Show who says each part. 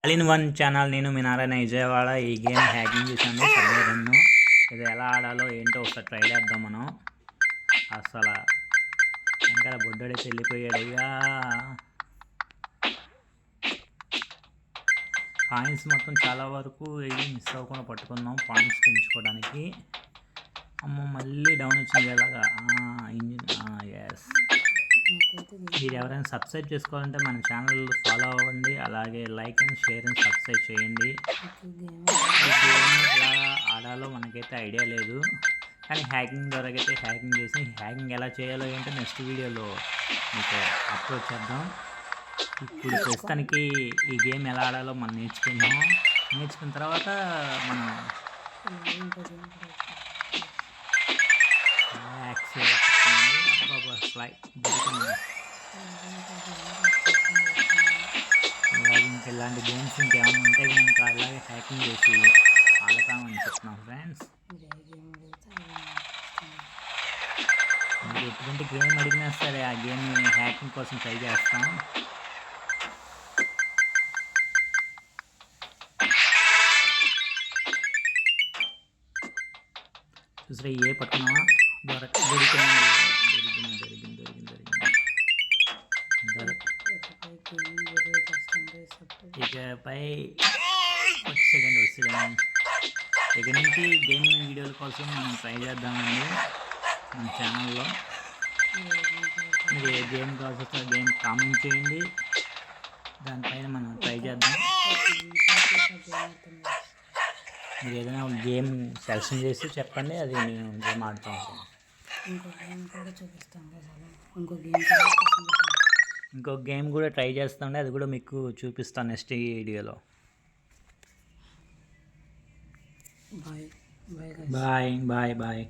Speaker 1: All in one channel. నేను మీ నారాయణ విజయవాడ. ఈ game hacking చేశాను సర్వే రన్ను. ఇది ఎలా ఆడాలో ఏంటో ఒకసారి ట్రై చేద్దాం మనం. అసలు ఇంకా బొడ్డోడైతే వెళ్ళిపోయాడు. అయ్యా పాయింట్స్ మొత్తం చాలా వరకు ఏది మిస్ అవ్వకుండా పట్టుకుందాం పాయింట్స్ పెంచుకోవడానికి. అమ్మ మళ్ళీ డౌన్ వచ్చింది ఎలాగా ఇంజిన్. ఎస్, మీరు ఎవరైనా సబ్స్క్రైబ్ చేసుకోవాలంటే మన ఛానల్ ఫాలో అవ్వండి, అలాగే like and share and subscribe చేయండి. ఎలా ఆడాలో మనకైతే ఐడియా లేదు, కానీ హ్యాకింగ్ ద్వారా అయితే హ్యాకింగ్ చేసి హ్యాకింగ్ ఎలా చేయాలో ఏంటో నెక్స్ట్ వీడియోలో మీకు అప్లోడ్ చేద్దాం. ఇప్పుడు ప్రస్తుతానికి ఈ గేమ్ ఎలా ఆడాలో మనం నేర్చుకున్నాం. నేర్చుకున్న తర్వాత మనం ఇంకా ఇలాంటి గేమ్స్ ఇంకేమైనా ఉంటే కనుక అలాగే హ్యాకింగ్ చేసి ఆడతామని చెప్తున్నాం ఫ్రెండ్స్. మీరు ఎటువంటి గేమ్ అడిగినా సరే ఆ గేమ్ హ్యాకింగ్ కోసం ట్రై చేస్తాం. చూసారా ఏ పట్టుకున్నావా? ఇకపై సెకండ్ వస్తుంది. ఇక నుంచి గేమింగ్ వీడియోల కోసం మనం ట్రై చేద్దామండి మన ఛానల్లో. మీరు ఏ గేమ్ కావాల్సి గేమ్ కామెంట్ చేయండి, దానిపైన మనం ట్రై చేద్దాం. మీరు ఏదైనా గేమ్ సెలెక్షన్ చేసి చెప్పండి, అది నేను గేమ్ ఆడుతాం. ఇంకో గేమ్ కూడా ట్రై చేస్తాండి, అది కూడా మీకు చూపిస్తాను నెక్స్ట్ వీడియోలో. Bye bye bye.